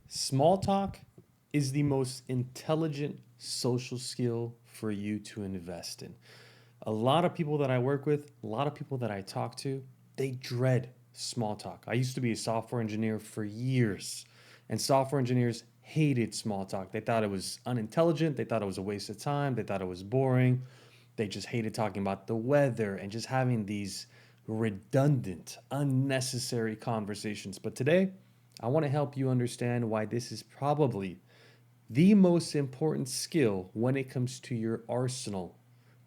Small talk is the most intelligent social skill for you to invest in. A lot of people that I work with, a lot of people that I talk to, they dread small talk. I used to be a software engineer for years, and software engineers hated small talk. They thought it was unintelligent, they thought it was a waste of time, they thought it was boring. They just hated talking about the weather and just having these redundant, unnecessary conversations. But today, I want to help you understand why this is probably the most important skill when it comes to your arsenal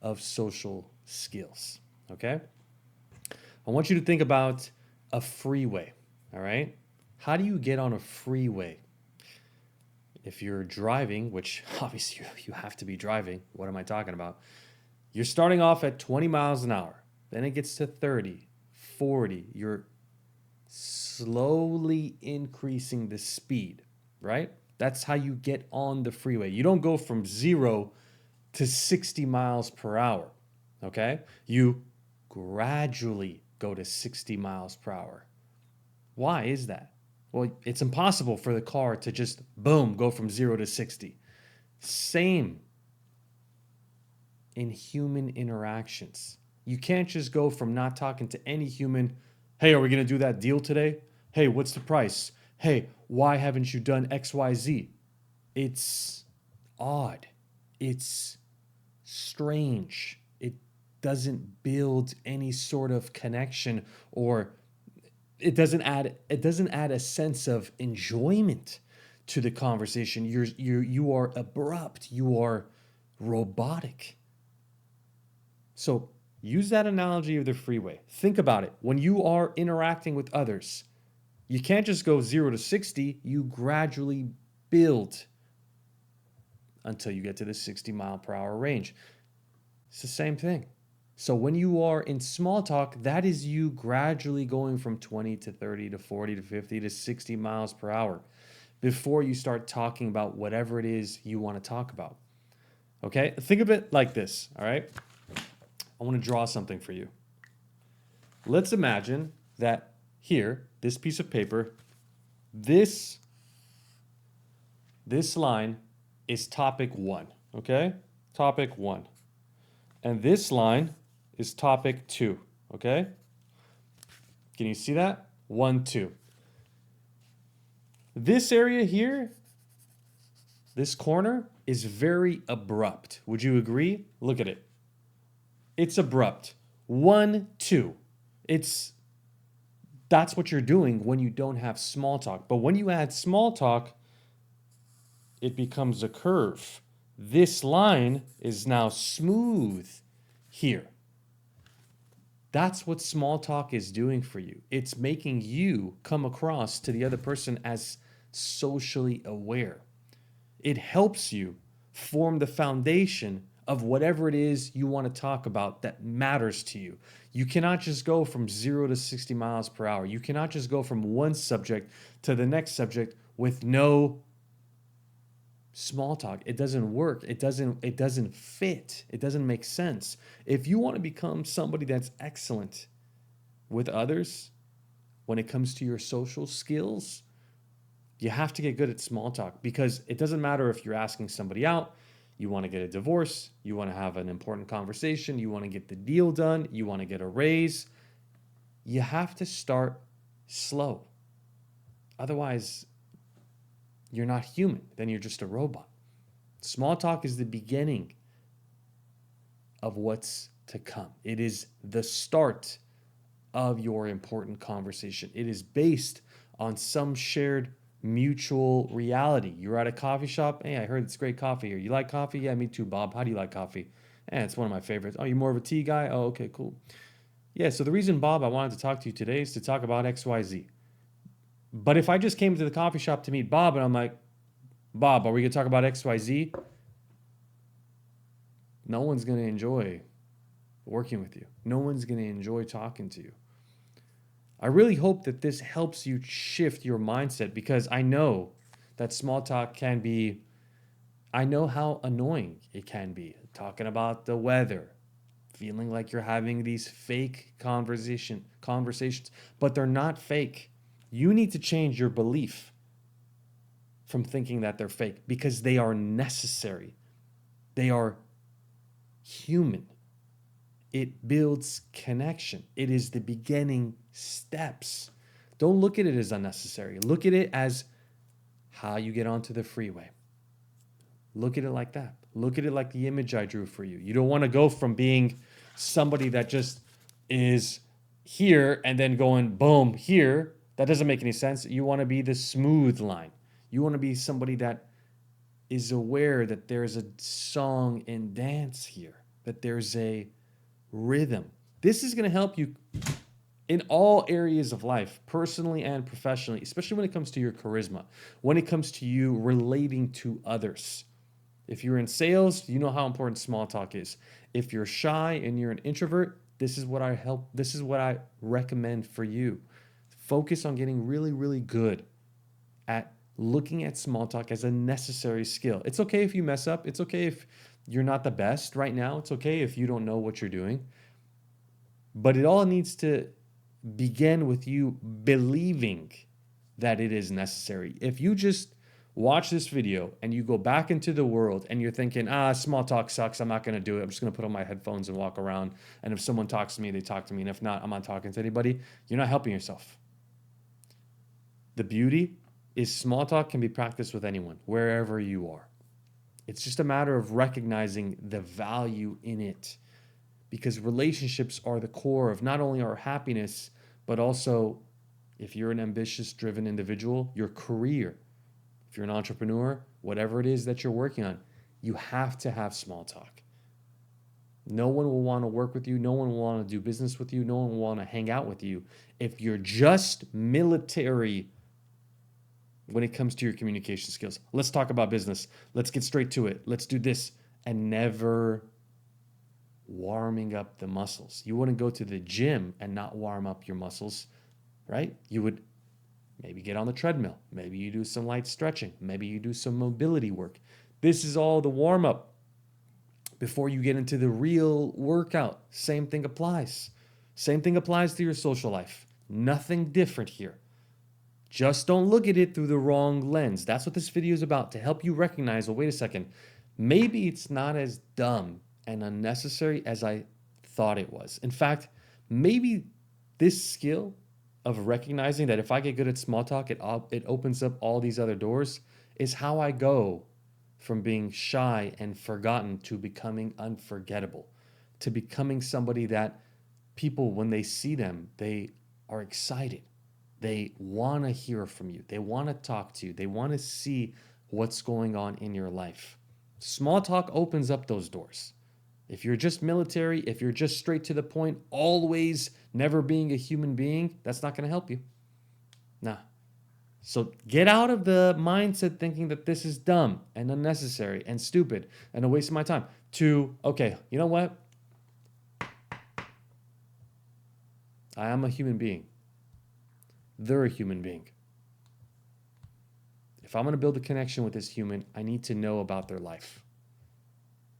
of social skills. Okay? I want you to think about a freeway. All right? How do you get on a freeway? If you're driving, which obviously you have to be driving, what am I talking about? You're starting off at 20 miles an hour, then it gets to 30, 40. You're slowly increasing the speed, right? That's how you get on the freeway. You don't go from 0 to 60 miles per hour, okay? You gradually go to 60 miles per hour. Why is that? Well, it's impossible for the car to just boom go from 0 to 60. Same in human interactions. You can't just go from not talking to any human, hey, are we going to do that deal today? Hey, what's the price? Hey, why haven't you done XYZ? It's odd. It's strange. It doesn't build any sort of connection, or it doesn't add a sense of enjoyment to the conversation. You are abrupt, you are robotic. So use that analogy of the freeway. Think about it. When you are interacting with others, you can't just go 0 to 60. You gradually build until you get to the 60-mile-per-hour range. It's the same thing. So when you are in small talk, that is you gradually going from 20 to 30 to 40 to 50 to 60 miles per hour before you start talking about whatever it is you want to talk about. Okay? Think of it like this, all right? I want to draw something for you. Let's imagine that here, this piece of paper, this line is topic 1, okay? Topic 1. And this line is topic 2, okay? Can you see that? 1, 2. This area here, this corner, is very abrupt. Would you agree? Look at it. It's abrupt. 1, 2. That's what you're doing when you don't have small talk. But when you add small talk, it becomes a curve. This line is now smooth here. That's what small talk is doing for you. It's making you come across to the other person as socially aware. It helps you form the foundation of whatever it is you want to talk about that matters to you. You cannot just go from 0 to 60 miles per hour. You cannot just go from one subject to the next subject with no small talk. It doesn't work. It doesn't fit. It doesn't make sense. If you want to become somebody that's excellent with others when it comes to your social skills, you have to get good at small talk, because it doesn't matter if you're asking somebody out, you want to get a divorce, you want to have an important conversation, you want to get the deal done, you want to get a raise. You have to start slow. Otherwise, you're not human. Then you're just a robot. Small talk is the beginning of what's to come. It is the start of your important conversation. It is based on some shared mutual reality. You're at a coffee shop. Hey, I heard it's great coffee here. You like coffee? Yeah, me too, Bob. How do you like coffee? It's one of my favorites. Oh, you're more of a tea guy? Oh, okay, cool. Yeah, so the reason, Bob, I wanted to talk to you today is to talk about XYZ. But if I just came to the coffee shop to meet Bob and I'm like, Bob, are we going to talk about XYZ? No one's going to enjoy working with you. No one's going to enjoy talking to you. I really hope that this helps you shift your mindset, because I know that small talk can be, I know how annoying it can be. Talking about the weather, feeling like you're having these fake conversations, but they're not fake. You need to change your belief. from thinking that they're fake because they are necessary. They are human. It builds connection. It is the beginning steps. Don't look at it as unnecessary. Look at it as how you get onto the freeway. Look at it like that. Look at it like the image I drew for you. You don't want to go from being somebody that just is here and then going boom here. That doesn't make any sense. You want to be the smooth line. You want to be somebody that is aware that there's a song and dance here, that there's a rhythm. This is going to help you in all areas of life, personally and professionally, especially when it comes to your charisma, when it comes to you relating to others. If you're in sales, you know how important small talk is. If you're shy and you're an introvert, this is what I recommend for you. Focus on getting really, really good at looking at small talk as a necessary skill. It's okay if you mess up. It's okay if you're not the best right now. It's okay if you don't know what you're doing. But it all needs to begin with you believing that it is necessary. If you just watch this video and you go back into the world and you're thinking, small talk sucks, I'm not going to do it. I'm just going to put on my headphones and walk around. And if someone talks to me, they talk to me. And if not, I'm not talking to anybody. You're not helping yourself. The beauty is small talk can be practiced with anyone, wherever you are. It's just a matter of recognizing the value in it, because relationships are the core of not only our happiness, but also, if you're an ambitious, driven individual, your career. If you're an entrepreneur, whatever it is that you're working on, you have to have small talk. No one will want to work with you. No one will want to do business with you. No one will want to hang out with you if you're just military when it comes to your communication skills. Let's talk about business. Let's get straight to it. Let's do this. And never warming up the muscles. You wouldn't go to the gym and not warm up your muscles, right? You would maybe get on the treadmill. Maybe you do some light stretching. Maybe you do some mobility work. This is all the warm up before you get into the real workout. Same thing applies. Same thing applies to your social life. Nothing different here. Just don't look at it through the wrong lens. That's what this video is about, to help you recognize, well, wait a second, maybe it's not as dumb and unnecessary as I thought it was. In fact, maybe this skill of recognizing that if I get good at small talk, it opens up all these other doors, is how I go from being shy and forgotten to becoming unforgettable, to becoming somebody that people, when they see them, they are excited. They want to hear from you. They want to talk to you. They want to see what's going on in your life. Small talk opens up those doors. If you're just military, if you're just straight to the point, always never being a human being, that's not going to help you. Nah. So get out of the mindset thinking that this is dumb and unnecessary and stupid and a waste of my time to, okay, you know what? I am a human being. They're a human being. If I'm going to build a connection with this human, I need to know about their life.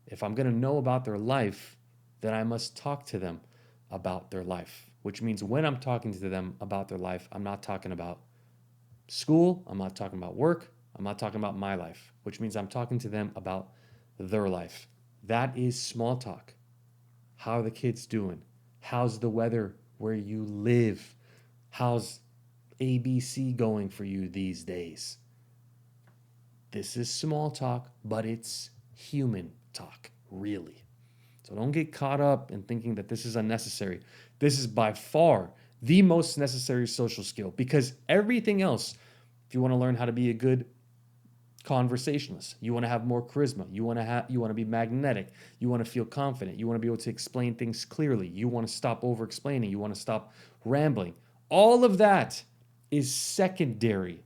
If I'm going to know about their life, then I must talk to them about their life, which means when I'm talking to them about their life, I'm not talking about school, I'm not talking about work, I'm not talking about my life, which means I'm talking to them about their life. That is small talk. How are the kids doing? How's the weather where you live? How's ABC going for you these days? This is small talk, but it's human talk, really. So don't get caught up in thinking that this is unnecessary. This is by far the most necessary social skill, because everything else, if you want to learn how to be a good conversationalist, you want to have more charisma, you want to be magnetic, you want to feel confident, you want to be able to explain things clearly, you want to stop over explaining, you want to stop rambling. All of that is secondary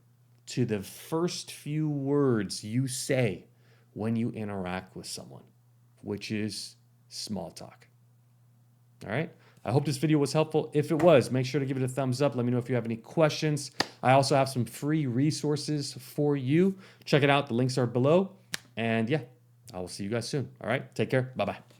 to the first few words you say when you interact with someone, which is small talk. All right? I hope this video was helpful. If it was, make sure to give it a thumbs up. Let me know if you have any questions. I also have some free resources for you. Check it out. The links are below. And yeah, I will see you guys soon. All right? Take care. Bye-bye.